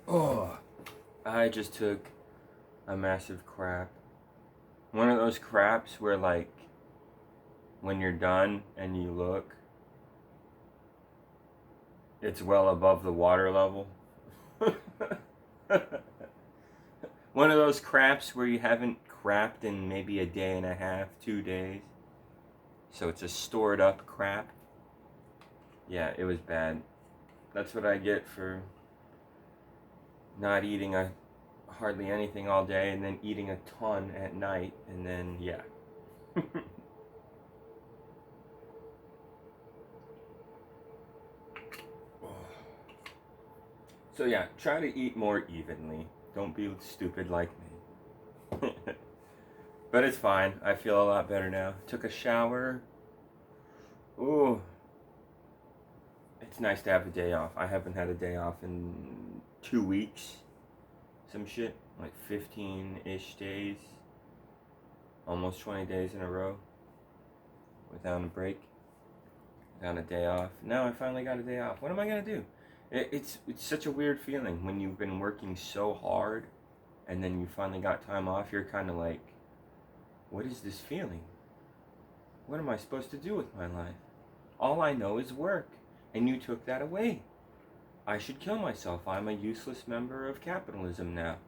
Oh, I just took a massive crap. One of those craps where, like, when you're done and you look, it's well above the water level. One of those craps where you haven't crapped in maybe a day and a half, 2 days. So it's a stored up crap. Yeah, it was bad. That's what I get for not eating hardly anything all day and then eating a ton at night, and then yeah. So yeah, try to eat more evenly. Don't be stupid like me. But it's fine. I feel a lot better now. Took a shower. Ooh. It's nice to have a day off. I haven't had a day off in 2 weeks. Some shit. Like 15-ish days. Almost 20 days in a row. Without a break. Without a day off. Now I finally got a day off. What am I going to do? It's such a weird feeling when you've been working so hard and then you finally got time off. You're kind of like, what is this feeling? What am I supposed to do with my life? All I know is work, and you took that away. I should kill myself. I'm a useless member of capitalism now.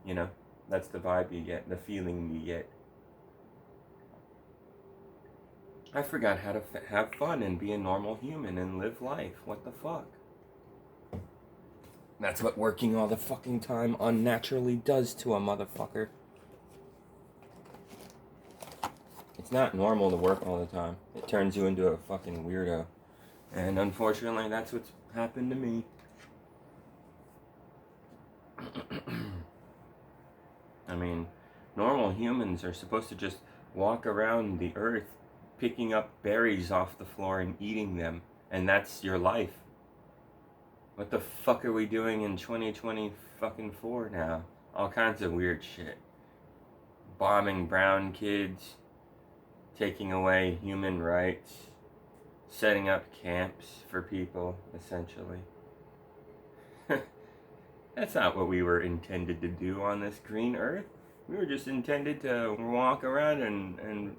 You know, that's the vibe you get, the feeling you get. I forgot how to have fun and be a normal human and live life. What the fuck? That's what working all the fucking time unnaturally does to a motherfucker. It's not normal to work all the time. It turns you into a fucking weirdo. And unfortunately, that's what's happened to me. I mean, normal humans are supposed to just walk around the earth picking up berries off the floor and eating them. And that's your life. What the fuck are we doing in 2024 now? All kinds of weird shit. Bombing brown kids, taking away human rights, setting up camps for people, essentially. That's not what we were intended to do on this green earth. We were just intended to walk around and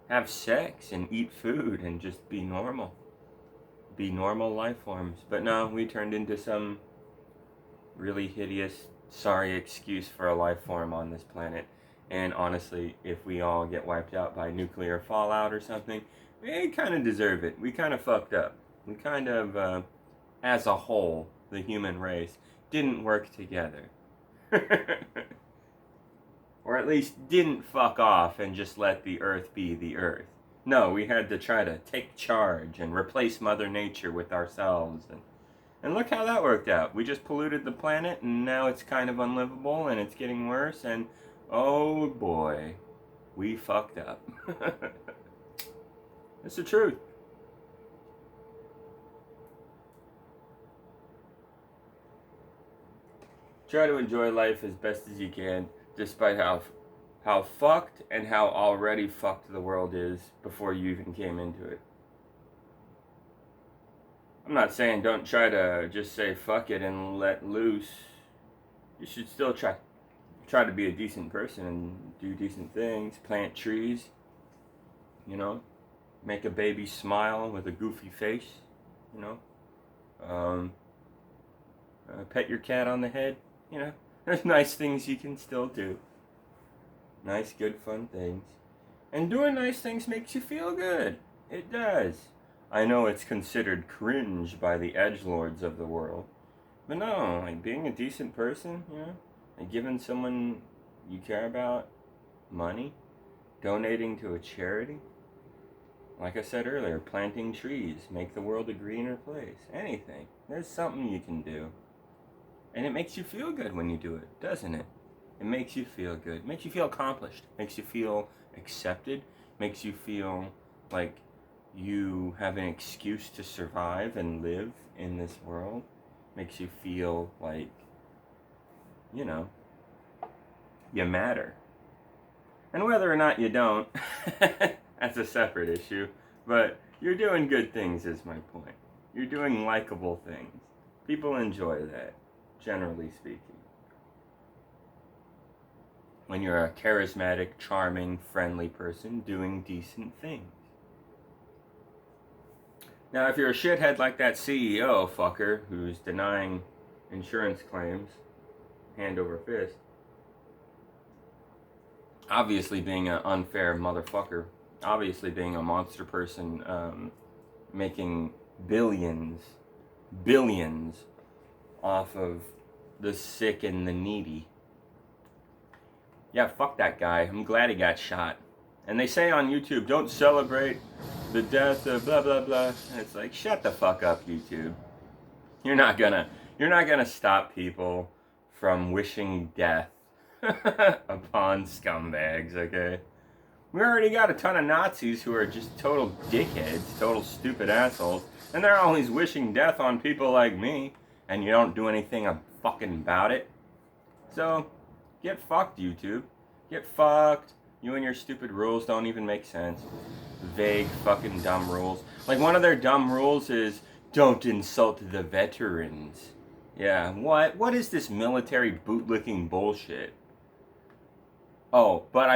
have sex and eat food and just be normal. Be normal life forms. But no, we turned into some really hideous, sorry excuse for a life form on this planet. And honestly, if we all get wiped out by nuclear fallout or something, we kind of deserve it. We kind of fucked up. We kind of, as a whole, the human race, didn't work together. Or at least didn't fuck off and just let the earth be the earth. No, we had to try to take charge and replace Mother Nature with ourselves. And look how that worked out. We just polluted the planet, and now it's kind of unlivable, and it's getting worse, and oh boy, we fucked up. It's the truth. Try to enjoy life as best as you can, despite how fucked and how already fucked the world is before you even came into it. I'm not saying don't try to just say fuck it and let loose. You should still try to be a decent person and do decent things, plant trees, you know, make a baby smile with a goofy face, you know, pet your cat on the head, you know. There's nice things you can still do. Nice, good, fun things. And doing nice things makes you feel good. It does. I know it's considered cringe by the edgelords of the world. But no, like being a decent person, you know, and giving someone you care about money, donating to a charity. Like I said earlier, planting trees, make the world a greener place. Anything. There's something you can do. And it makes you feel good when you do it, doesn't it? It makes you feel good. It makes you feel accomplished. It makes you feel accepted. It makes you feel like you have an excuse to survive and live in this world. It makes you feel like, you know, you matter. And whether or not you don't, that's a separate issue. But you're doing good things is my point. You're doing likable things. People enjoy that, generally speaking. When you're a charismatic, charming, friendly person doing decent things. Now, if you're a shithead like that CEO fucker who's denying insurance claims hand over fist, obviously being an unfair motherfucker, obviously being a monster person, making billions off of the sick and the needy. Yeah, fuck that guy. I'm glad he got shot. And they say on YouTube, don't celebrate the death of blah blah blah. And it's like, shut the fuck up, YouTube. You're not gonna stop people from wishing death upon scumbags, okay? We already got a ton of Nazis who are just total dickheads, total stupid assholes, and they're always wishing death on people like me, and you don't do anything fucking about it. So, get fucked, YouTube. Get fucked. You and your stupid rules don't even make sense. Vague fucking dumb rules. Like one of their dumb rules is, don't insult the veterans. Yeah, what? What is this military bootlicking bullshit? Oh, but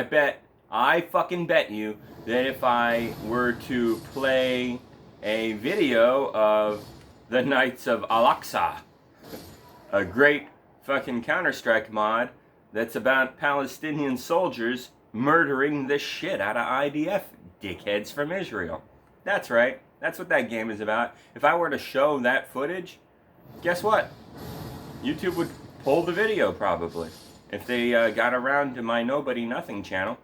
I fucking bet you that if I were to play a video of the Knights of Al-Aqsa, a great fucking Counter-Strike mod that's about Palestinian soldiers murdering the shit out of IDF dickheads from Israel. That's right. That's what that game is about. If I were to show that footage, guess what? YouTube would pull the video probably. If they got around to my Nobody Nothing channel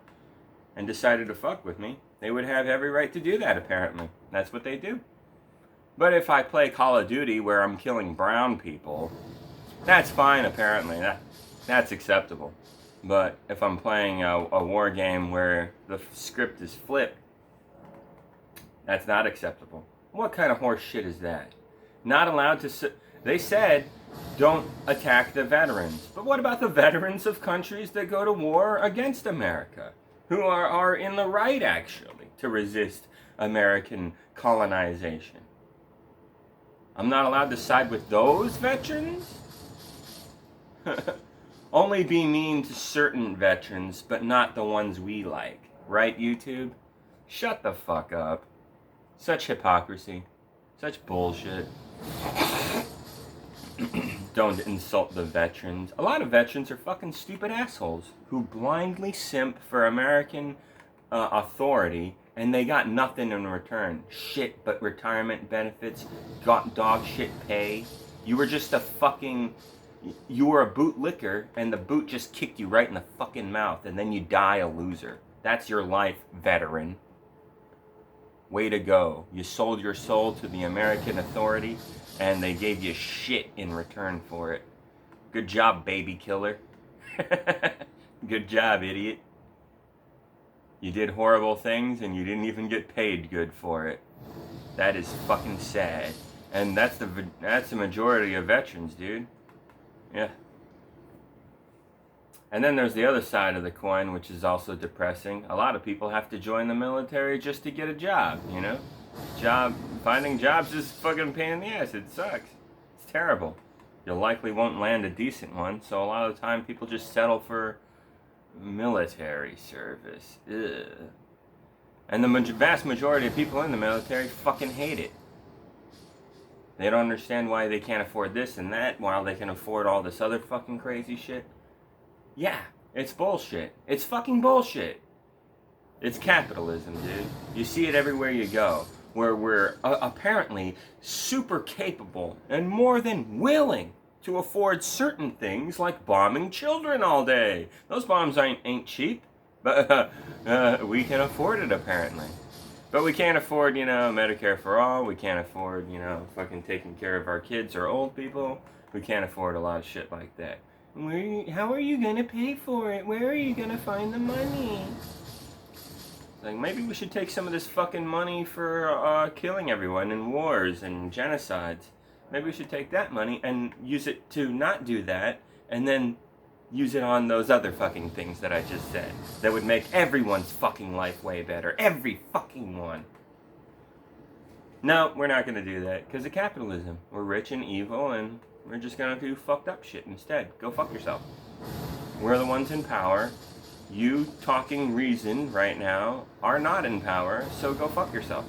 and decided to fuck with me, they would have every right to do that apparently. That's what they do. But if I play Call of Duty where I'm killing brown people, that's fine apparently. That's acceptable. But if I'm playing a war game where the script is flipped, that's not acceptable. What kind of horse shit is that? Not allowed to... They said, don't attack the veterans. But what about the veterans of countries that go to war against America? Who are in the right, actually, to resist American colonization? I'm not allowed to side with those veterans? Only be mean to certain veterans, but not the ones we like. Right, YouTube? Shut the fuck up. Such hypocrisy. Such bullshit. Don't insult the veterans. A lot of veterans are fucking stupid assholes who blindly simp for American authority, and they got nothing in return. Shit but retirement benefits, got dog shit pay. You were just a fucking... You were a bootlicker, and the boot just kicked you right in the fucking mouth, and then you die a loser. That's your life, veteran. Way to go. You sold your soul to the American authority, and they gave you shit in return for it. Good job, baby killer. Good job, idiot. You did horrible things, and you didn't even get paid good for it. That is fucking sad. And that's the majority of veterans, dude. Yeah. And then there's the other side of the coin, which is also depressing. A lot of people have to join the military just to get a job, you know? Finding jobs is fucking pain in the ass. It sucks. It's terrible. You likely won't land a decent one, so a lot of the time people just settle for military service. Ugh. And the vast majority of people in the military fucking hate it. They don't understand why they can't afford this and that while they can afford all this other fucking crazy shit. Yeah, it's bullshit. It's fucking bullshit. It's capitalism, dude. You see it everywhere you go, where we're apparently super capable and more than willing to afford certain things like bombing children all day. Those bombs ain't cheap, but we can afford it apparently. But we can't afford, Medicare for all. We can't afford, fucking taking care of our kids or old people. We can't afford a lot of shit like that. How are you going to pay for it? Where are you going to find the money? Like, maybe we should take some of this fucking money for killing everyone in wars and genocides. Maybe we should take that money and use it to not do that, and then use it on those other fucking things that I just said. That would make everyone's fucking life way better. Every fucking one. No, we're not going to do that because of capitalism. We're rich and evil, and we're just going to do fucked up shit instead. Go fuck yourself. We're the ones in power. You talking reason right now are not in power, so go fuck yourself.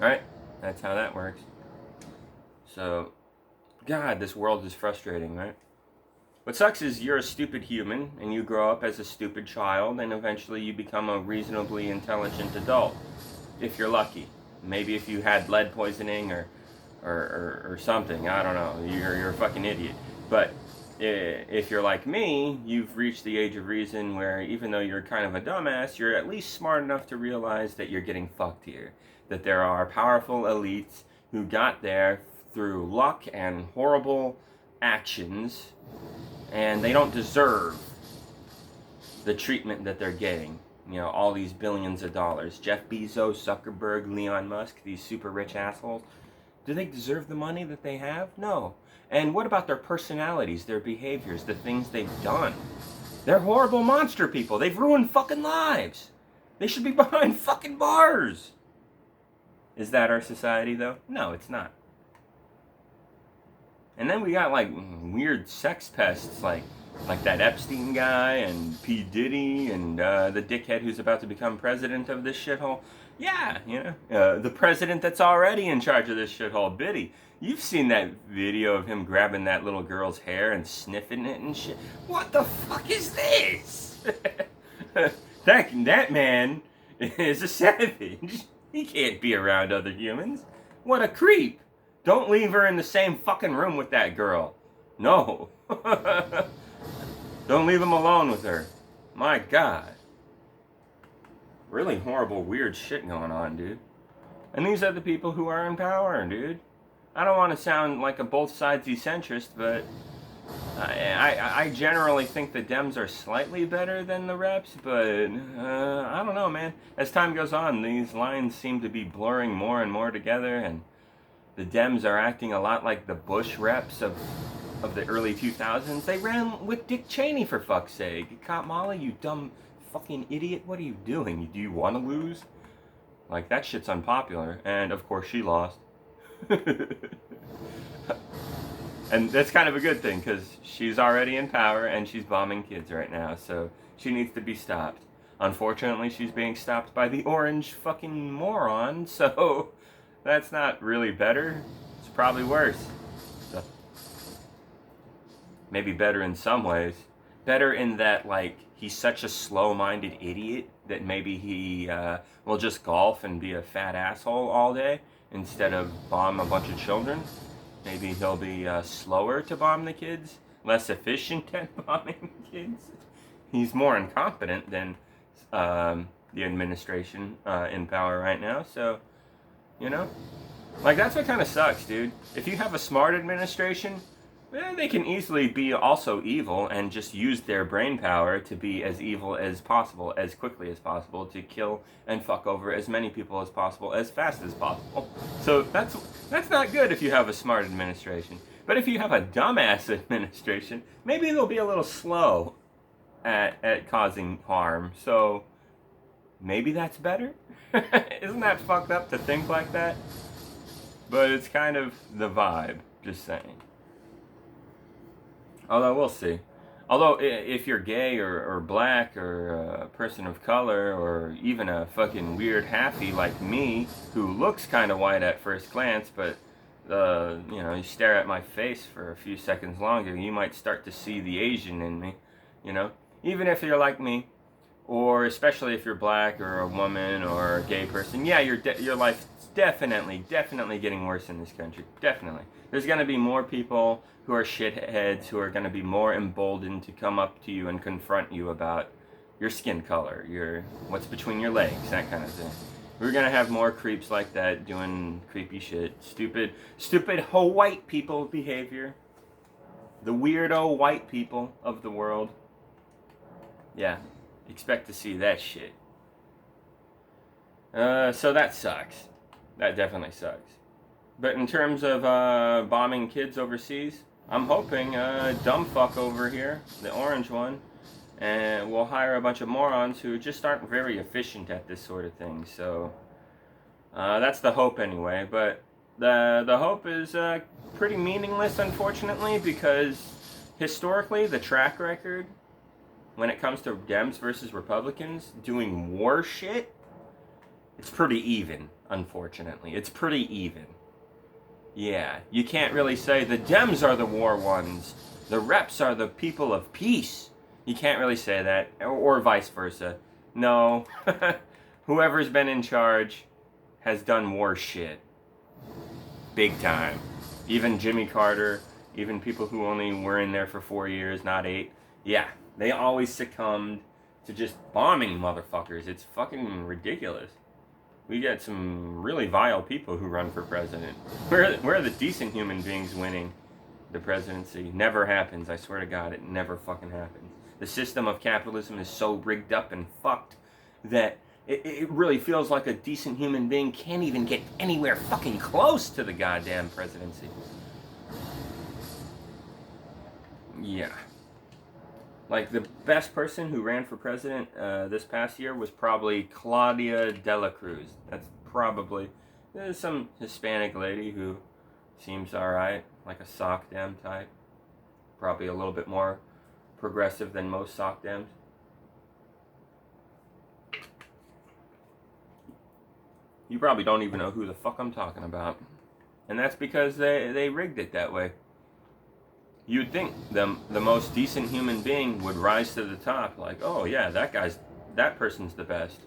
Alright? That's how that works. So, God, this world is frustrating, right? What sucks is you're a stupid human, and you grow up as a stupid child, and eventually you become a reasonably intelligent adult. If you're lucky. Maybe if you had lead poisoning or something, I don't know. You're a fucking idiot. But if you're like me, you've reached the age of reason where even though you're kind of a dumbass, you're at least smart enough to realize that you're getting fucked here. That there are powerful elites who got there through luck and horrible actions, and they don't deserve the treatment that they're getting. You know, all these billions of dollars. Jeff Bezos, Zuckerberg, Elon Musk, these super rich assholes. Do they deserve the money that they have? No. And what about their personalities, their behaviors, the things they've done? They're horrible monster people. They've ruined fucking lives. They should be behind fucking bars. Is that our society, though? No, it's not. And then we got, like, weird sex pests, like that Epstein guy and P. Diddy and the dickhead who's about to become president of this shithole. Yeah, you know, the president that's already in charge of this shithole, Biddy. You've seen that video of him grabbing that little girl's hair and sniffing it and shit. What the fuck is this? that man is a savage. He can't be around other humans. What a creep. Don't leave her in the same fucking room with that girl. No. Don't leave him alone with her. My God. Really horrible, weird shit going on, dude. And these are the people who are in power, dude. I don't want to sound like a both sides centrist, but I generally think the Dems are slightly better than the reps, but I don't know, man. As time goes on, these lines seem to be blurring more and more together, and the Dems are acting a lot like the Bush reps of the early 2000s. They ran with Dick Cheney, for fuck's sake. Kamala, you dumb fucking idiot. What are you doing? Do you want to lose? Like, that shit's unpopular. And, of course, she lost. And that's kind of a good thing, because she's already in power and she's bombing kids right now. So she needs to be stopped. Unfortunately, she's being stopped by the orange fucking moron. So that's not really better. It's probably worse. So, maybe better in some ways. Better in that, like, he's such a slow-minded idiot that maybe he will just golf and be a fat asshole all day instead of bomb a bunch of children. Maybe he'll be slower to bomb the kids, less efficient at bombing kids. He's more incompetent than the administration in power right now, so, you know? Like, that's what kind of sucks, dude. If you have a smart administration, they can easily be also evil and just use their brain power to be as evil as possible, as quickly as possible, to kill and fuck over as many people as possible, as fast as possible. So that's not good if you have a smart administration. But if you have a dumbass administration, maybe they'll be a little slow at causing harm. So maybe that's better? Isn't that fucked up to think like that? But it's kind of the vibe, just saying. Although, we'll see. Although, if you're gay or black or a person of color or even a fucking weird halfie like me, who looks kind of white at first glance, but, you know, you stare at my face for a few seconds longer, you might start to see the Asian in me, you know? Even if you're like me, or especially if you're black or a woman or a gay person, yeah, your life's definitely getting worse in this country. Definitely. There's going to be more people who are shitheads who are going to be more emboldened to come up to you and confront you about your skin color, what's between your legs, that kind of thing. We're going to have more creeps like that doing creepy shit. Stupid white people behavior. The weirdo white people of the world. Yeah. Expect to see that shit. So that sucks. That definitely sucks. But in terms of bombing kids overseas, I'm hoping dumb fuck over here, the orange one, and we'll hire a bunch of morons who just aren't very efficient at this sort of thing. So That's the hope anyway, but the hope is pretty meaningless, unfortunately, because historically the track record when it comes to Dems versus Republicans doing war shit, it's pretty even, unfortunately. It's pretty even. Yeah, you can't really say the Dems are the war ones, the reps are the people of peace. You can't really say that, or vice versa. No, whoever's been in charge has done war shit. Big time. Even Jimmy Carter, even people who only were in there for 4 years, not 8. Yeah, they always succumbed to just bombing motherfuckers. It's fucking ridiculous. We get some really vile people who run for president. Where are the decent human beings winning the presidency? Never happens. I swear to God, it never fucking happens. The system of capitalism is so rigged up and fucked that it really feels like a decent human being can't even get anywhere fucking close to the goddamn presidency. Yeah. Like, the best person who ran for president this past year was probably Claudia de la Cruz. That's probably some Hispanic lady who seems alright, like a sock dem type. Probably a little bit more progressive than most sock dems. You probably don't even know who the fuck I'm talking about. And that's because they rigged it that way. You'd think the most decent human being would rise to the top, like, oh yeah, that person's the best.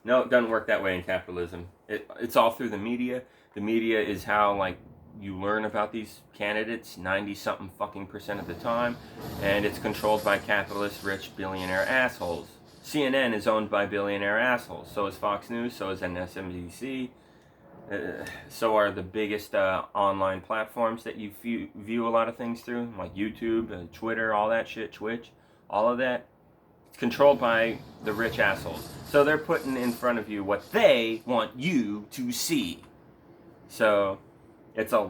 No, it doesn't work that way in capitalism. It's all through the media. The media is how, like, you learn about these candidates 90-something fucking percent of the time, and it's controlled by capitalist, rich, billionaire assholes. CNN is owned by billionaire assholes. So is Fox News, so is MSNBC. So are the biggest online platforms that you view a lot of things through, like YouTube, Twitter, all that shit, Twitch, all of that. It's controlled by the rich assholes. So they're putting in front of you what they want you to see. So it's a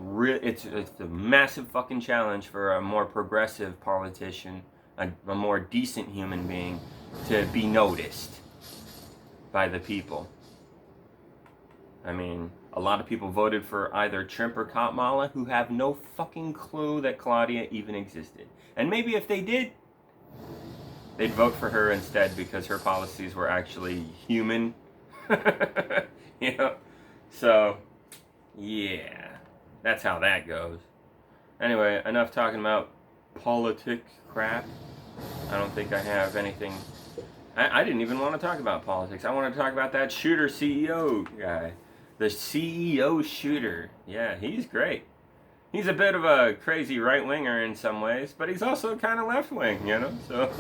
massive fucking challenge for a more progressive politician, a more decent human being, to be noticed by the people. I mean, a lot of people voted for either Trump or Kamala, who have no fucking clue that Claudia even existed. And maybe if they did, they'd vote for her instead because her policies were actually human. You know? So, yeah. That's how that goes. Anyway, enough talking about politic crap. I don't think I have anything. I didn't even want to talk about politics. I want to talk about that shooter CEO guy. The CEO shooter. Yeah, he's great. He's a bit of a crazy right-winger in some ways, but he's also kind of left-wing, you know? So,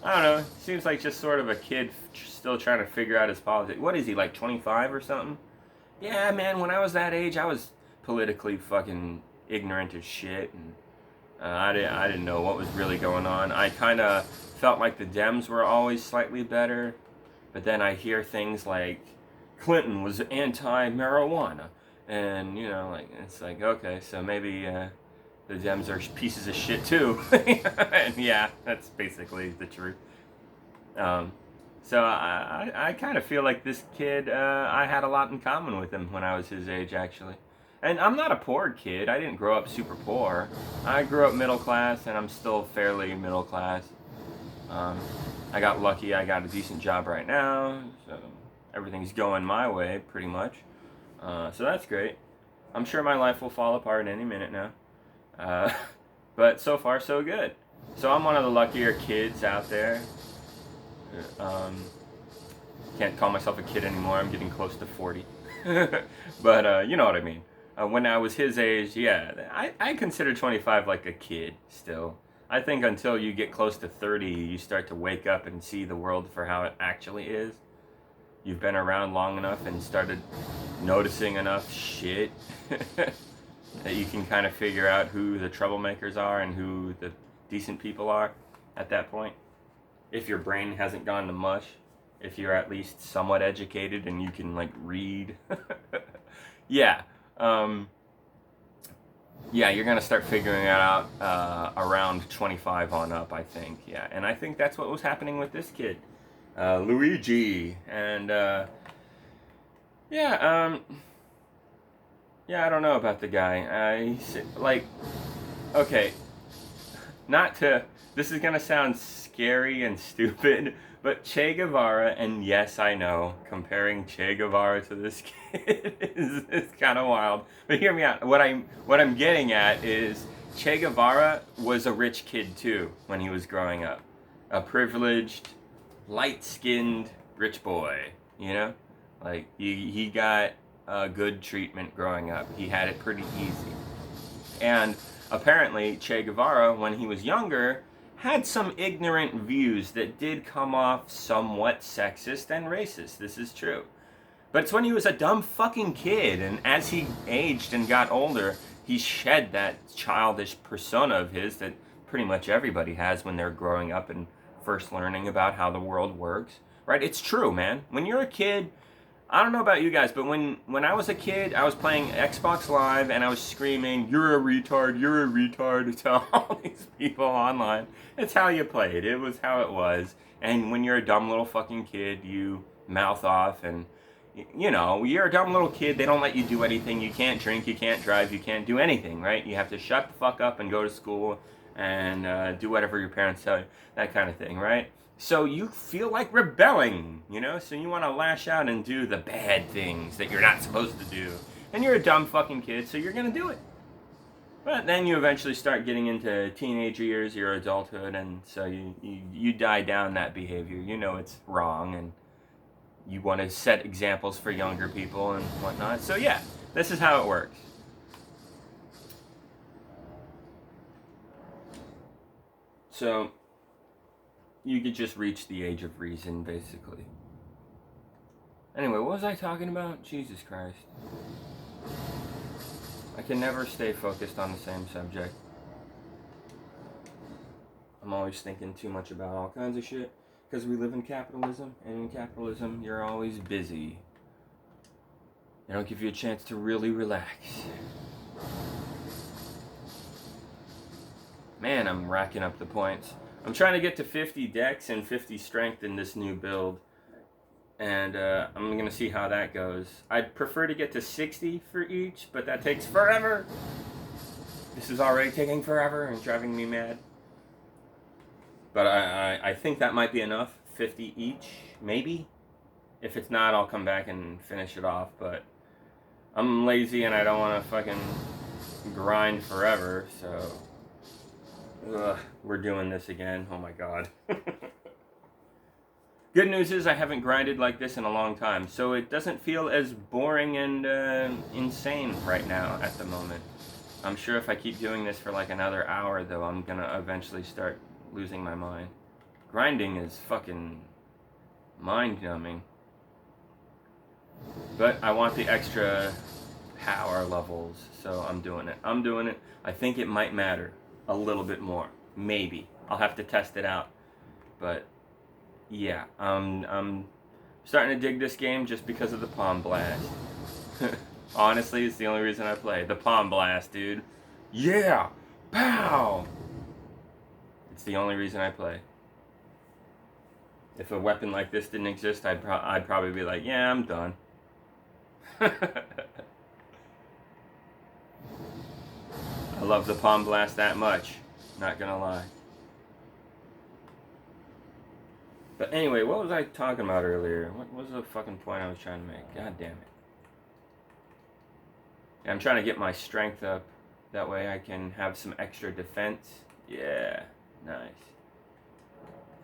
I don't know. Seems like just sort of a kid still trying to figure out his politics. What is he, like 25 or something? Yeah, man, when I was that age, I was politically fucking ignorant as shit, and I didn't know what was really going on. I kind of felt like the Dems were always slightly better, but then I hear things like Clinton was anti-marijuana, and, you know, like, it's like, okay, so maybe the Dems are pieces of shit too. And yeah, that's basically the truth. So I kind of feel like this kid, I had a lot in common with him when I was his age, actually. And I'm not a poor kid. I didn't grow up super poor. I grew up middle class, and I'm still fairly middle class. I got lucky. I got a decent job right now, so everything's going my way, pretty much. So that's great. I'm sure my life will fall apart any minute now. But so far, so good. So I'm one of the luckier kids out there. Can't call myself a kid anymore. I'm getting close to 40. But you know what I mean. When I was his age, yeah, I consider 25 like a kid still. I think until you get close to 30, you start to wake up and see the world for how it actually is. You've been around long enough and started noticing enough shit that you can kind of figure out who the troublemakers are and who the decent people are at that point. If your brain hasn't gone to mush, if you're at least somewhat educated and you can, like, read. Yeah. Yeah, you're going to start figuring it out around 25 on up, I think. Yeah, and I think that's what was happening with this kid, Luigi. And Yeah, yeah, I don't know about the guy. Like, okay, not to, this is gonna sound scary and stupid, but Che Guevara, and yes, I know, comparing Che Guevara to this kid is kind of wild. But hear me out. What I'm getting at is Che Guevara was a rich kid too when he was growing up, a privileged, light-skinned rich boy. You know, like he got good treatment growing up. He had it pretty easy. And apparently, Che Guevara, when he was younger, had some ignorant views that did come off somewhat sexist and racist. This is true. But it's when he was a dumb fucking kid, and as he aged and got older, he shed that childish persona of his that pretty much everybody has when they're growing up and first learning about how the world works. Right? It's true, man. When you're a kid, I don't know about you guys, but when I was a kid, I was playing Xbox Live and I was screaming, "You're a retard, you're a retard," to all these people online. It's how you played. It was how it was. And when you're a dumb little fucking kid, you mouth off and, you know, you're a dumb little kid. They don't let you do anything. You can't drink, you can't drive, you can't do anything, right? You have to shut the fuck up and go to school and do whatever your parents tell you, that kind of thing, right? So you feel like rebelling, you know? So you want to lash out and do the bad things that you're not supposed to do. And you're a dumb fucking kid, so you're going to do it. But then you eventually start getting into teenage years, your adulthood, and so you die down that behavior. You know it's wrong, and you want to set examples for younger people and whatnot. So yeah, this is how it works. So you could just reach the age of reason, basically. Anyway, what was I talking about? Jesus Christ. I can never stay focused on the same subject. I'm always thinking too much about all kinds of shit. Because we live in capitalism, and in capitalism, you're always busy. They don't give you a chance to really relax. Man, I'm racking up the points. I'm trying to get to 50 dex and 50 strength in this new build. And I'm going to see how that goes. I'd prefer to get to 60 for each, but that takes forever. This is already taking forever and driving me mad. But I think that might be enough. 50 each, maybe. If it's not, I'll come back and finish it off. But I'm lazy and I don't want to fucking grind forever, so... Ugh, we're doing this again. Oh my god. Good news is I haven't grinded like this in a long time, so it doesn't feel as boring and insane right now at the moment. I'm sure if I keep doing this for like another hour, though, I'm gonna eventually start losing my mind. Grinding is fucking mind-numbing. But I want the extra power levels, so I'm doing it. I think it might matter a little bit more. Maybe. I'll have to test it out. But yeah, I'm starting to dig this game just because of the Palm Blast. Honestly, it's the only reason I play. The Palm Blast, dude. Yeah! Pow! It's the only reason I play. If a weapon like this didn't exist, I'd probably be like, yeah, I'm done. I love the Palm Blast that much. Not gonna lie. But anyway, what was I talking about earlier? What was the fucking point I was trying to make? God damn it. Yeah, I'm trying to get my strength up. That way I can have some extra defense. Yeah, nice.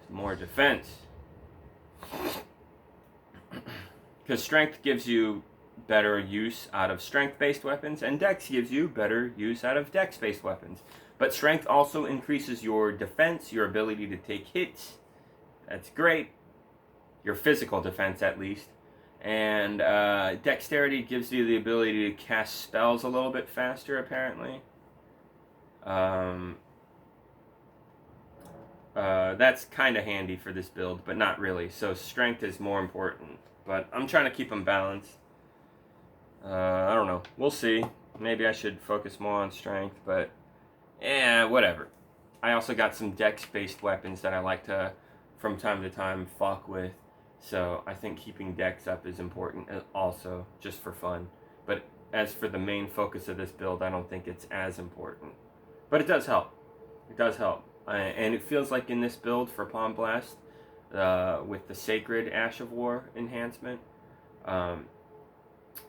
Some more defense. Because strength gives you better use out of strength-based weapons, and dex gives you better use out of dex-based weapons. But strength also increases your defense, your ability to take hits. That's great. Your physical defense, at least. And dexterity gives you the ability to cast spells a little bit faster, apparently. That's kind of handy for this build, but not really. So strength is more important. But I'm trying to keep them balanced. I don't know. We'll see. Maybe I should focus more on strength, but yeah, whatever. I also got some dex-based weapons that I like to, from time to time, fuck with. So I think keeping dex up is important also, just for fun. But as for the main focus of this build, I don't think it's as important. But it does help. It does help. And it feels like in this build for Palm Blast, with the Sacred Ash of War enhancement,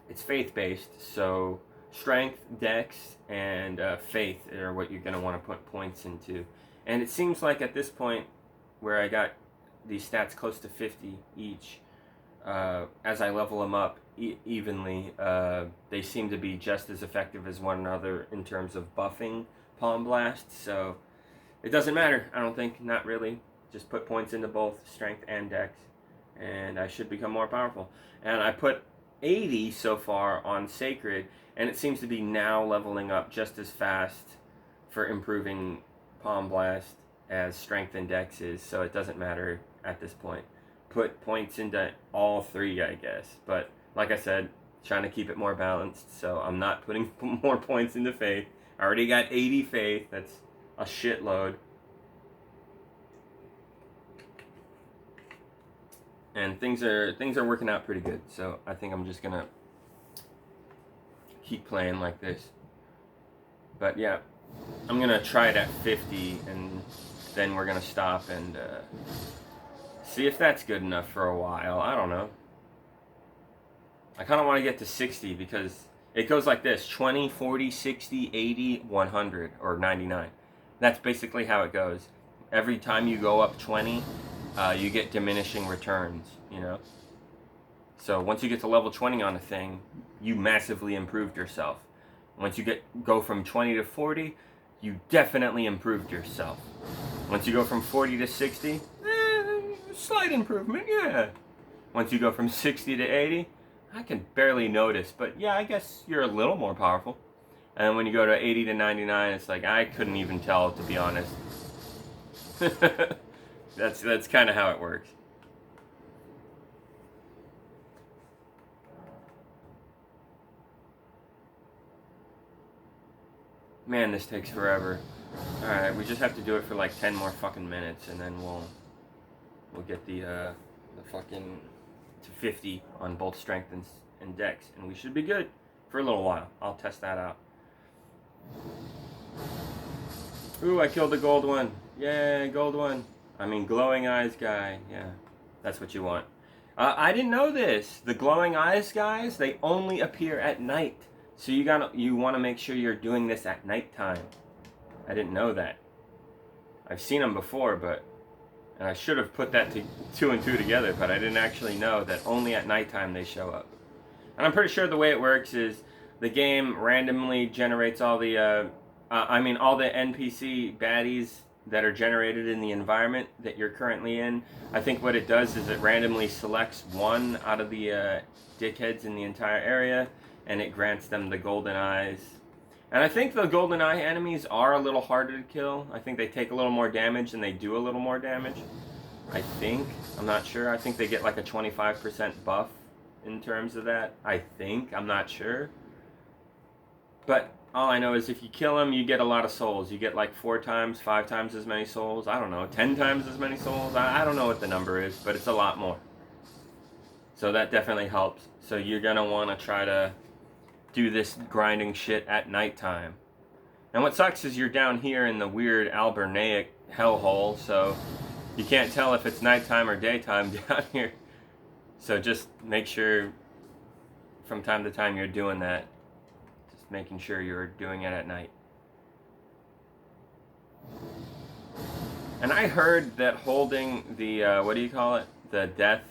it's faith-based, so strength, dex, and faith are what you're going to want to put points into. And it seems like at this point, where I got these stats close to 50 each, as I level them up evenly, they seem to be just as effective as one another in terms of buffing Palm Blast, so it doesn't matter, I don't think, not really. Just put points into both strength and dex, and I should become more powerful. And I put 80 so far on Sacred, and it seems to be now leveling up just as fast for improving Palm Blast as strength and dex is, so it doesn't matter at this point. Put points into all three, I guess, but like I said, trying to keep it more balanced, so I'm not putting more points into faith. I already got 80 faith, that's a shitload. And things are working out pretty good, so I think I'm just gonna keep playing like this. But yeah, I'm gonna try it at 50, and then we're gonna stop and see if that's good enough for a while. I don't know. I kind of want to get to 60 because it goes like this: 20, 40, 60, 80, 100, or 99. That's basically how it goes. Every time you go up 20, you get diminishing returns, you know? So once you get to level 20 on a thing, you massively improved yourself. Once you go from 20 to 40, you definitely improved yourself. Once you go from 40 to 60, slight improvement, yeah. Once you go from 60 to 80, I can barely notice, but yeah, I guess you're a little more powerful. And when you go to 80 to 99, it's like, I couldn't even tell, to be honest. That's kind of how it works. Man, this takes forever. Alright, we just have to do it for like 10 more fucking minutes, and then we'll get the fucking to 50 on both strength and dex, and we should be good for a little while. I'll test that out. Ooh, I killed the gold one. Yay, gold one. I mean, glowing eyes guy. Yeah, that's what you want. I didn't know this. The glowing eyes guys, they only appear at night. So you want to make sure you're doing this at nighttime. I didn't know that. I've seen them before, and I should have put that two and two together, but I didn't actually know that only at nighttime they show up. And I'm pretty sure the way it works is the game randomly generates all the all the NPC baddies that are generated in the environment that you're currently in. I think what it does is it randomly selects one out of the dickheads in the entire area, and it grants them the golden eyes. And I think the golden eye enemies are a little harder to kill. I think they take a little more damage and they do a little more damage. I think. I'm not sure. I think they get like a 25% buff in terms of that. I think. I'm not sure. But all I know is if you kill them, you get a lot of souls. You get like 4 times, 5 times as many souls. I don't know. 10 times as many souls. I don't know what the number is, but it's a lot more. So that definitely helps. So you're going to want to try to do this grinding shit at nighttime. And what sucks is you're down here in the weird Albernaic hellhole, so you can't tell if it's nighttime or daytime down here. So just make sure from time to time you're doing that. Just making sure you're doing it at night. And I heard that holding the, what do you call it? The death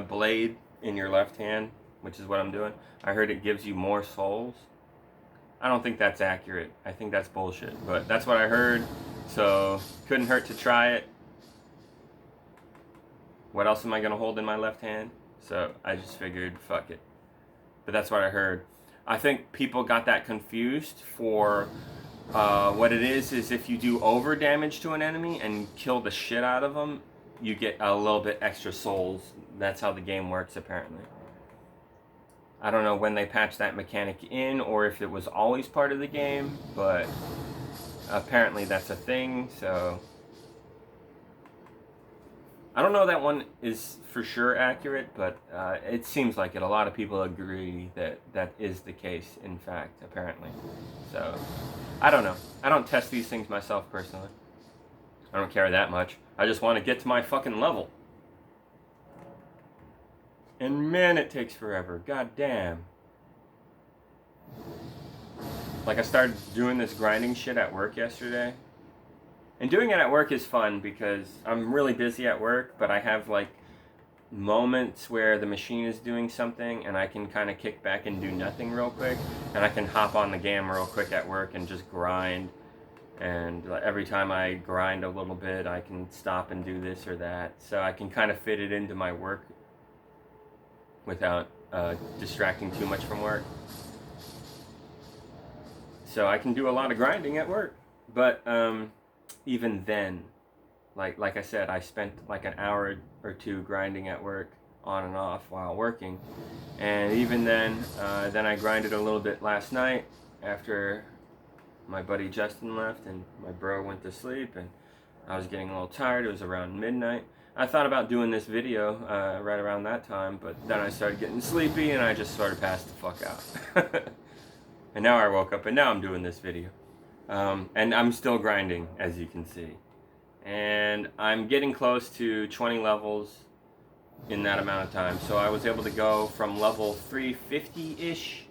blade in your left hand, which is what I'm doing. I heard it gives you more souls. I don't think that's accurate. I think that's bullshit. But that's what I heard, so couldn't hurt to try it. What else am I going to hold in my left hand? So I just figured, fuck it. But that's what I heard. I think people got that confused for what it is if you do over damage to an enemy and kill the shit out of them, you get a little bit extra souls. That's how the game works, apparently. I don't know when they patched that mechanic in or if it was always part of the game, but apparently that's a thing, so I don't know that one is for sure accurate, but it seems like it. A lot of people agree that that is the case, in fact, apparently. So, I don't know. I don't test these things myself personally. I don't care that much. I just want to get to my fucking level. And man, it takes forever. God damn. Like, I started doing this grinding shit at work yesterday. And doing it at work is fun because I'm really busy at work, but I have like moments where the machine is doing something and I can kind of kick back and do nothing real quick. And I can hop on the game real quick at work and just grind. And every time I grind a little bit, I can stop and do this or that. So I can kind of fit it into my work without distracting too much from work. So I can do a lot of grinding at work. But even then, like I said, I spent like an hour or two grinding at work on and off while working. And even then I grinded a little bit last night after my buddy Justin left and my bro went to sleep, and I was getting a little tired. It was around midnight. I thought about doing this video right around that time, but then I started getting sleepy and I just sort of passed the fuck out. And now I woke up and now I'm doing this video. And I'm still grinding, as you can see. And I'm getting close to 20 levels in that amount of time. So I was able to go from level 350-ish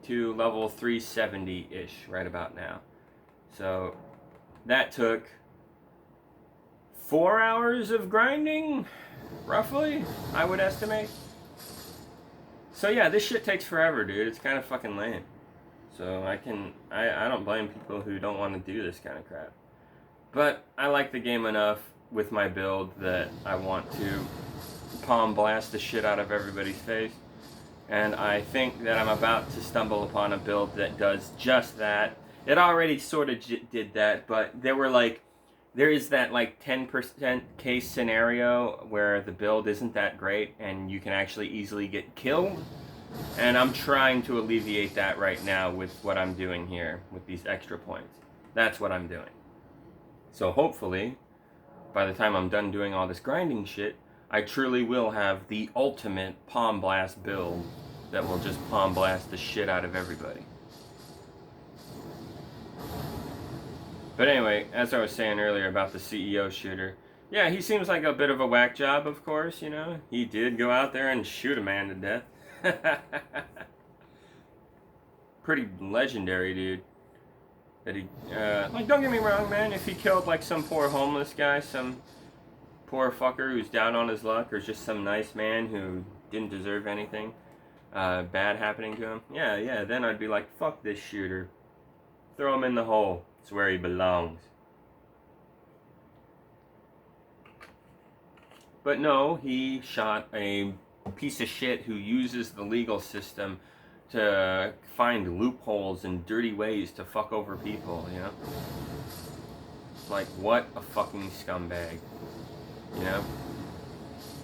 to level 370-ish right about now. So that took 4 hours of grinding, roughly, I would estimate. So yeah, this shit takes forever, dude. It's kind of fucking lame. So I don't blame people who don't want to do this kind of crap. But I like the game enough with my build that I want to palm blast the shit out of everybody's face. And I think that I'm about to stumble upon a build that does just that. It already sort of did that, but there is that like 10% case scenario where the build isn't that great and you can actually easily get killed. And I'm trying to alleviate that right now with what I'm doing here, with these extra points. That's what I'm doing. So hopefully, by the time I'm done doing all this grinding shit, I truly will have the ultimate palm blast build that will just palm blast the shit out of everybody. But anyway, as I was saying earlier about the CEO shooter, yeah, he seems like a bit of a whack job, of course, you know. He did go out there and shoot a man to death. Pretty legendary, dude. That he, like, don't get me wrong, man. If he killed like some poor homeless guy, some poor fucker who's down on his luck, or just some nice man who didn't deserve anything bad happening to him, yeah, then I'd be like, fuck this shooter. Throw him in the hole. It's where he belongs. But no, he shot a piece of shit who uses the legal system to find loopholes and dirty ways to fuck over people, you know? Like, what a fucking scumbag, you know?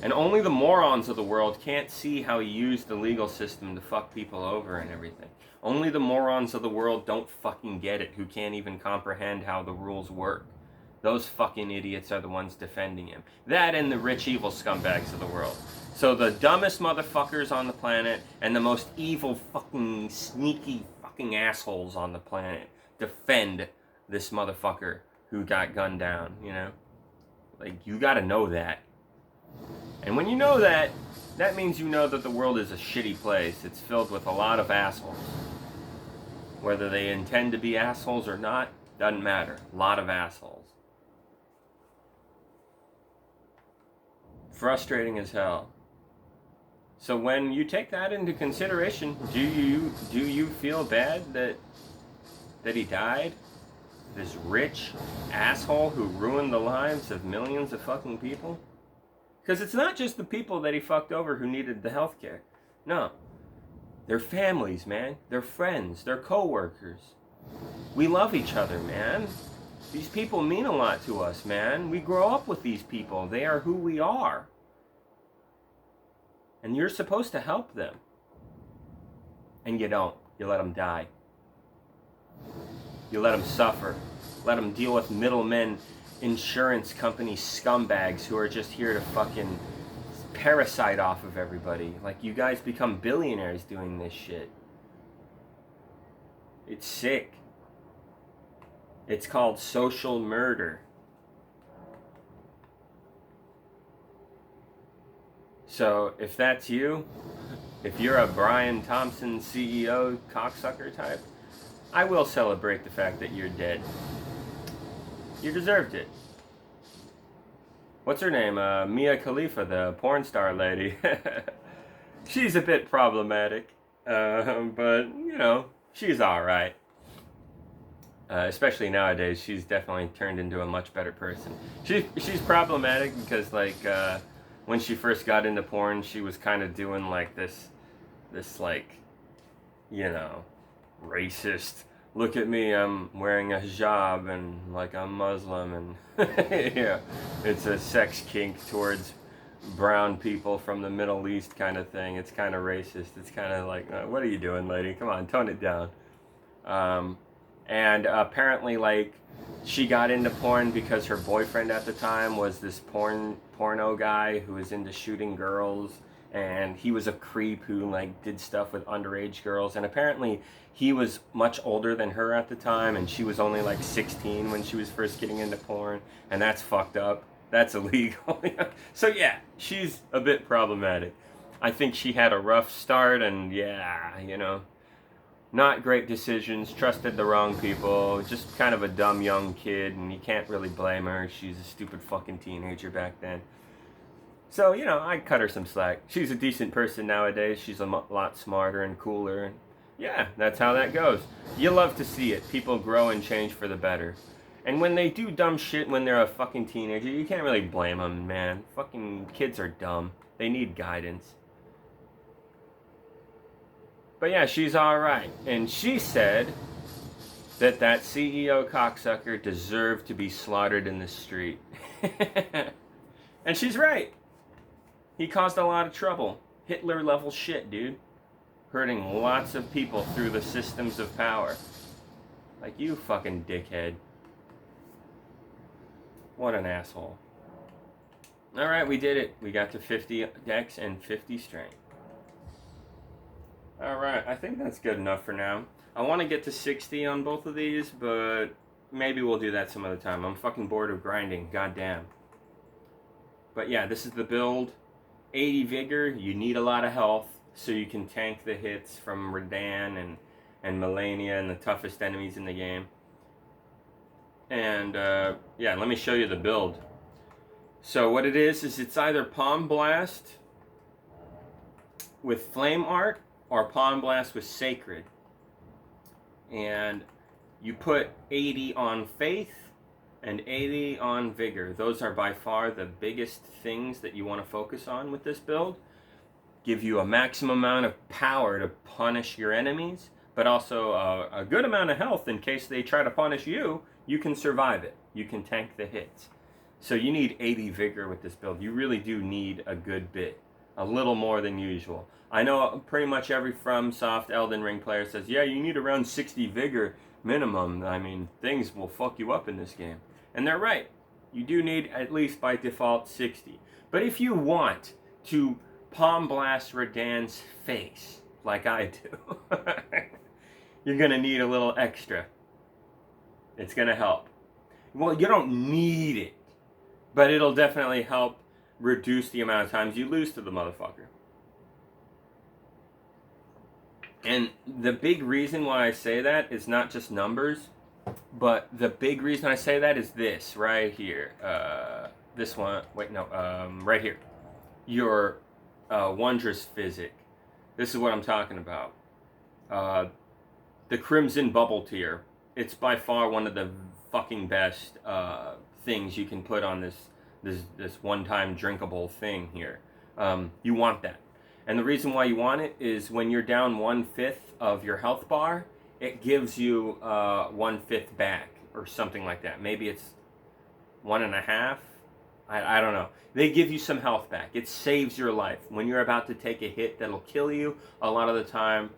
And only the morons of the world can't see how he used the legal system to fuck people over and everything. Only the morons of the world don't fucking get it, who can't even comprehend how the rules work. Those fucking idiots are the ones defending him. That and the rich, evil scumbags of the world. So the dumbest motherfuckers on the planet and the most evil fucking sneaky fucking assholes on the planet defend this motherfucker who got gunned down, you know? Like, you gotta know that. And when you know that, that means you know that the world is a shitty place. It's filled with a lot of assholes. Whether they intend to be assholes or not, doesn't matter. A lot of assholes. Frustrating as hell. So when you take that into consideration, do you feel bad that he died? This rich asshole who ruined the lives of millions of fucking people? Because it's not just the people that he fucked over who needed the healthcare. No. Their families, man. Their friends. Their co-workers. We love each other, man. These people mean a lot to us, man. We grow up with these people. They are who we are. And you're supposed to help them. And you don't. You let them die. You let them suffer. Let them deal with middlemen insurance company scumbags who are just here to fucking parasite off of everybody. Like, you guys become billionaires doing this shit. It's sick. It's called social murder. So, if that's you, if you're a Brian Thompson CEO cocksucker type, I will celebrate the fact that you're dead. You deserved it. What's her name? Mia Khalifa, the porn star lady. She's a bit problematic, but, you know, she's alright. Especially nowadays, she's definitely turned into a much better person. She's problematic because, like, when she first got into porn, she was kind of doing, like, this, like, you know, racist, look at me, I'm wearing a hijab and, like, I'm Muslim, and, yeah, it's a sex kink towards brown people from the Middle East kind of thing. It's kind of racist. It's kind of like, what are you doing, lady? Come on, tone it down. And apparently, like, she got into porn because her boyfriend at the time was this porno guy who was into shooting girls, and he was a creep who, like, did stuff with underage girls, and apparently he was much older than her at the time, and she was only like 16 when she was first getting into porn, and that's fucked up. That's illegal. So yeah, she's a bit problematic. I think she had a rough start, and yeah, you know, not great decisions, trusted the wrong people, just kind of a dumb young kid, and you can't really blame her. She's a stupid fucking teenager back then. So, you know, I cut her some slack. She's a decent person nowadays. She's a lot smarter and cooler. And yeah, that's how that goes. You love to see it. People grow and change for the better. And when they do dumb shit when they're a fucking teenager, you can't really blame them, man. Fucking kids are dumb. They need guidance. But yeah, she's alright. And she said that CEO cocksucker deserved to be slaughtered in the street. And she's right. He caused a lot of trouble. Hitler level shit, dude. Hurting lots of people through the systems of power. Like, you fucking dickhead. What an asshole. Alright, we did it. We got to 50 dex and 50 strength. Alright, I think that's good enough for now. I want to get to 60 on both of these, but maybe we'll do that some other time. I'm fucking bored of grinding. Goddamn. But yeah, this is the build. 80 vigor, you need a lot of health so you can tank the hits from Radan and Melania and the toughest enemies in the game. And yeah, let me show you the build. So what it is it's either Palm Blast with Flame Art or Palm Blast with Sacred. And you put 80 on Faith and 80 on Vigor. Those are by far the biggest things that you want to focus on with this build. Give you a maximum amount of power to punish your enemies, but also a good amount of health in case they try to punish you. You can survive it. You can tank the hits. So you need 80 Vigor with this build. You really do need a good bit. A little more than usual. I know pretty much every FromSoft Elden Ring player says, yeah, you need around 60 Vigor minimum. I mean, things will fuck you up in this game. And they're right. You do need, at least by default, 60. But if you want to Palm Blast Radan's face, like I do, you're going to need a little extra. It's going to help. Well, you don't need it, but it'll definitely help reduce the amount of times you lose to the motherfucker. And the big reason why I say that is not just numbers, but the big reason I say that is this right here. This one, wait, no, right here. Your Wondrous Physic. This is what I'm talking about. The Crimson Bubble Tier. It's by far one of the fucking best things you can put on this one-time drinkable thing here. You want that. And the reason why you want it is when you're down 1/5 of your health bar, it gives you 1/5 back or something like that. Maybe it's 1.5. I don't know. They give you some health back. It saves your life. When you're about to take a hit that'll kill you, a lot of the time,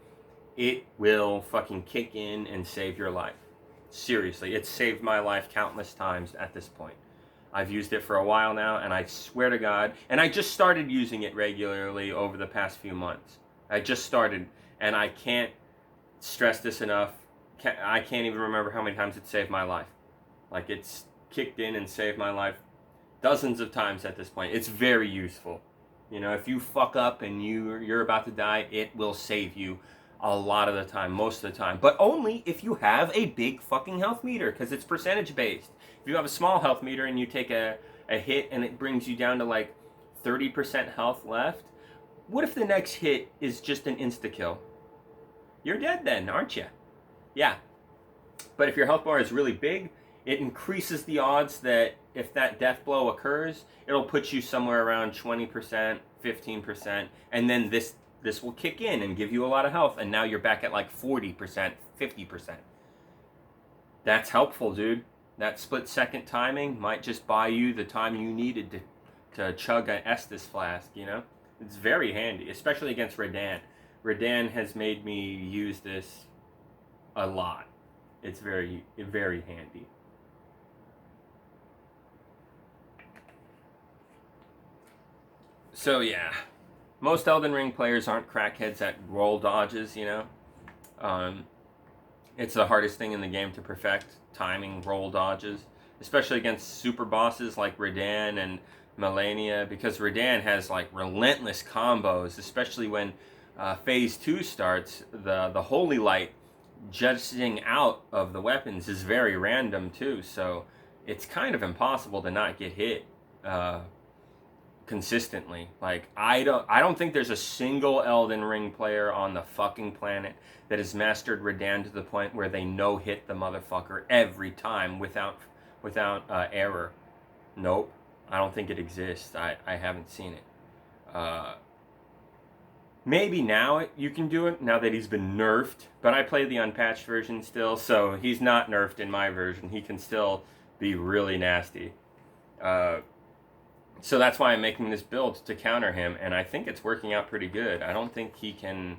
it will fucking kick in and save your life. Seriously, it's saved my life countless times at this point. I've used it for a while now, and I swear to God, and I just started using it regularly over the past few months. I just started, and I can't stress this enough. I can't even remember how many times it saved my life. Like, it's kicked in and saved my life dozens of times at this point. It's very useful. You know, if you fuck up and you're about to die, it will save you a lot of the time, most of the time. But only if you have a big fucking health meter, because it's percentage based. If you have a small health meter and you take a hit and it brings you down to like 30% health left, what if the next hit is just an insta-kill? You're dead then, aren't you? Yeah. But if your health bar is really big, it increases the odds that if that death blow occurs, it'll put you somewhere around 20%, 15%, and then this will kick in and give you a lot of health, and now you're back at like 40%, 50%. That's helpful, dude. That split-second timing might just buy you the time you needed to chug an Estus flask, you know? It's very handy, especially against Redan. Redan has made me use this a lot. It's very, very handy. So yeah, most Elden Ring players aren't crackheads at roll dodges, you know? It's the hardest thing in the game to perfect, timing roll dodges, especially against super bosses like Redan and Melania, because Redan has like relentless combos, especially when Phase 2 starts. The Holy Light jutting out of the weapons is very random too, so it's kind of impossible to not get hit consistently. Like, I don't think there's a single Elden Ring player on the fucking planet that has mastered Redan to the point where they no-hit the motherfucker every time without error. Nope. I don't think it exists. I haven't seen it. Maybe now you can do it, now that he's been nerfed. But I play the unpatched version still, so he's not nerfed in my version. He can still be really nasty. So that's why I'm making this build to counter him, and I think it's working out pretty good. I don't think he can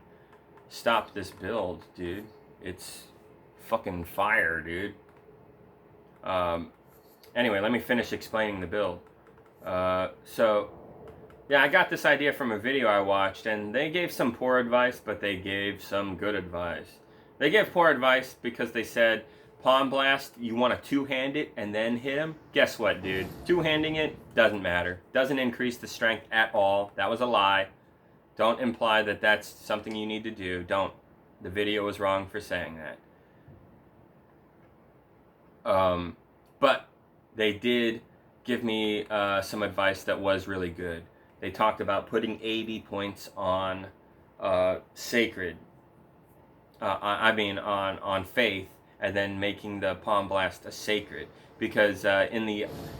stop this build, dude. It's fucking fire, dude. Anyway, let me finish explaining the build. So, yeah, I got this idea from a video I watched, and they gave some poor advice, but they gave some good advice. They gave poor advice because they said, Palm Blast, you want to two-hand it and then hit him? Guess what, dude? Two-handing it doesn't matter. Doesn't increase the strength at all. That was a lie. Don't imply that that's something you need to do. Don't. The video was wrong for saying that. But they did give me some advice that was really good. They talked about putting 80 points on Sacred. On Faith, and then making the Palm Blast a Sacred. Because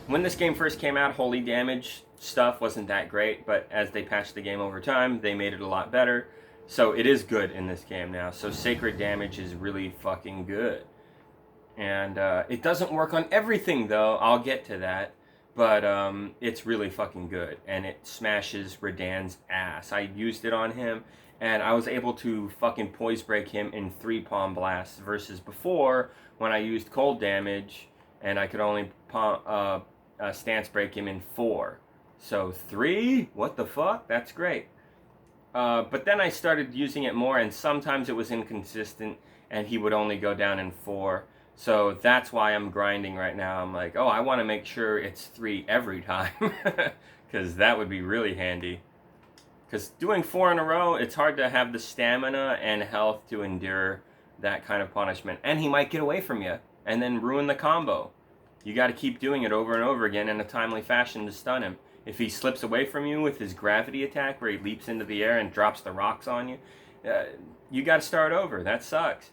when this game first came out, holy damage stuff wasn't that great, but as they patched the game over time, they made it a lot better. So it is good in this game now. So Sacred damage is really fucking good. And it doesn't work on everything, though. I'll get to that. But it's really fucking good. And it smashes Redan's ass. I used it on him, and I was able to fucking poise break him in 3 Palm Blasts versus before when I used cold damage and I could only stance break him in 4. So 3? What the fuck? That's great. But then I started using it more, and sometimes it was inconsistent and he would only go down in 4. So that's why I'm grinding right now. I'm like, oh, I want to make sure it's 3 every time, because that would be really handy. Because doing 4 in a row, it's hard to have the stamina and health to endure that kind of punishment. And he might get away from you and then ruin the combo. You got to keep doing it over and over again in a timely fashion to stun him. If he slips away from you with his gravity attack where he leaps into the air and drops the rocks on you, you got to start over. That sucks.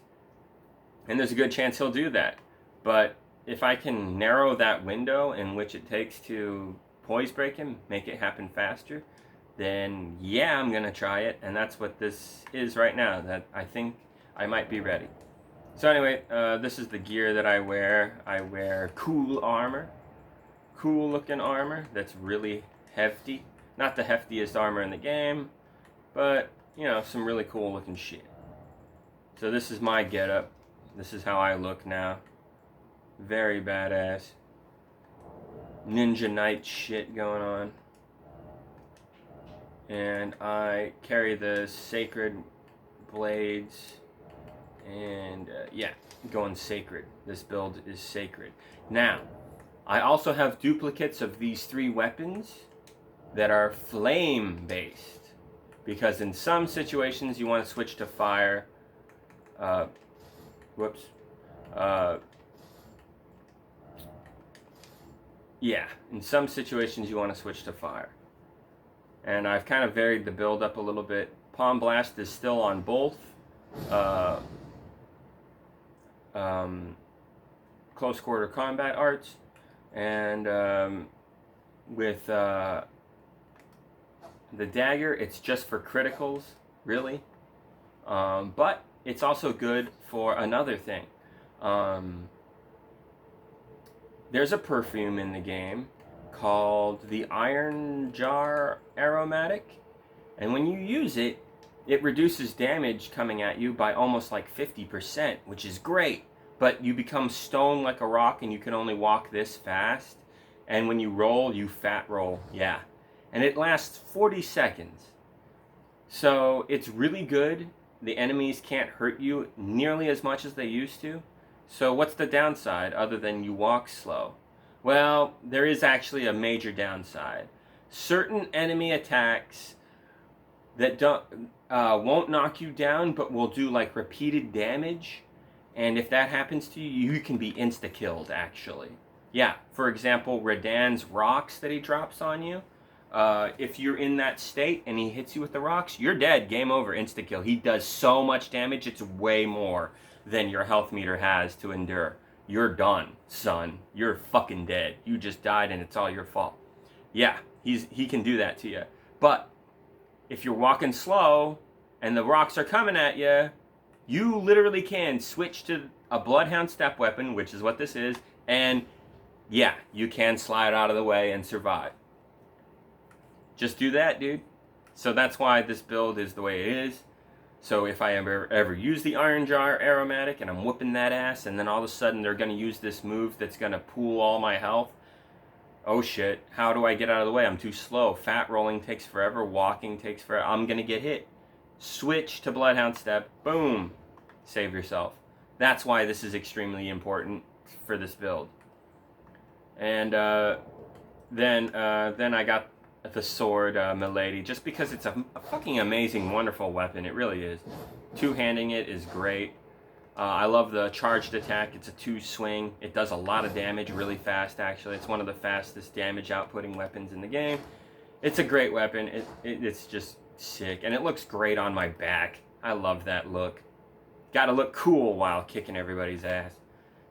And there's a good chance he'll do that. But if I can narrow that window in which it takes to poise break him, make it happen faster, then yeah, I'm going to try it. And that's what this is right now, that I think I might be ready. So anyway, this is the gear that I wear. I wear cool armor. Cool looking armor that's really hefty. Not the heftiest armor in the game, but, you know, some really cool looking shit. So this is my getup. This is how I look now. Very badass. ninja knight shit going on. And I carry the sacred blades. And yeah, going sacred. This build is sacred. Now, I also have duplicates of these 3 weapons that are flame based. Because in some situations you want to switch to fire. Whoops. Yeah, in some situations you want to switch to fire. And I've kind of varied the build up a little bit. Palm Blast is still on both. Close quarter combat arts. And with the dagger, it's just for criticals, really. But it's also good for another thing. There's a perfume in the game called the Iron Jar Aromatic, and when you use it, it reduces damage coming at you by almost like 50%, which is great, but you become stone like a rock and you can only walk this fast, and when you roll, you fat roll, yeah. And it lasts 40 seconds. So it's really good. The enemies can't hurt you nearly as much as they used to. So what's the downside other than you walk slow? Well, there is actually a major downside. Certain enemy attacks that won't knock you down but will do like repeated damage. And if that happens to you, you can be insta-killed actually. Yeah, for example, Radan's rocks that he drops on you. If you're in that state and he hits you with the rocks, you're dead. Game over. Insta-kill. He does so much damage, it's way more than your health meter has to endure. You're done, son. You're fucking dead. You just died and it's all your fault. Yeah, he can do that to you. But if you're walking slow and the rocks are coming at you, you literally can switch to a Bloodhound step weapon, which is what this is, and yeah, you can slide out of the way and survive. Just do that, dude. So that's why this build is the way it is. So if I ever use the Iron Jar Aromatic and I'm whooping that ass, and then all of a sudden they're going to use this move that's going to pool all my health, oh shit, how do I get out of the way? I'm too slow. Fat rolling takes forever. Walking takes forever. I'm going to get hit. Switch to Bloodhound Step. Boom. Save yourself. That's why this is extremely important for this build. And then I got the sword, Milady, just because it's a fucking amazing, wonderful weapon. It really is. Two-handing it is great. I love the charged attack. It's a 2-swing. It does a lot of damage really fast, actually. It's one of the fastest damage outputting weapons in the game. It's a great weapon. It's just sick. And it looks great on my back. I love that look. Gotta look cool while kicking everybody's ass.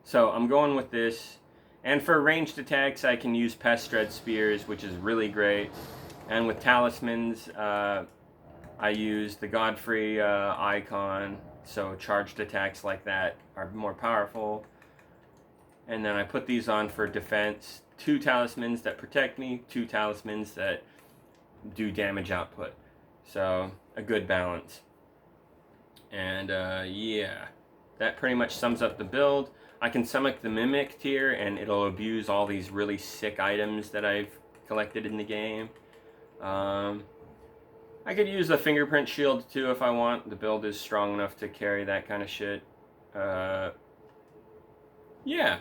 So I'm going with this. And for ranged attacks, I can use Pest Dread Spears, which is really great. And with talismans, I use the Godfrey icon. So charged attacks like that are more powerful. And then I put these on for defense. 2 talismans that protect me, 2 talismans that do damage output. So a good balance. And yeah, that pretty much sums up the build. I can summon the Mimic tier and it'll abuse all these really sick items that I've collected in the game. I could use the Fingerprint Shield too if I want. The build is strong enough to carry that kind of shit. Yeah.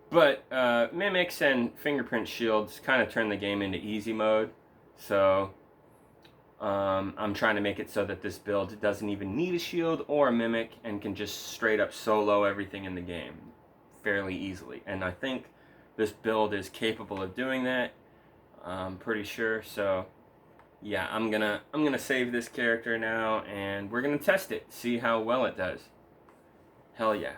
But Mimics and Fingerprint Shields kind of turn the game into easy mode. So I'm trying to make it so that this build doesn't even need a shield or a Mimic and can just straight up solo everything in the game fairly easily. And I think this build is capable of doing that. I'm pretty sure. So yeah, I'm gonna save this character now and we're gonna test it, see how well it does. Hell yeah.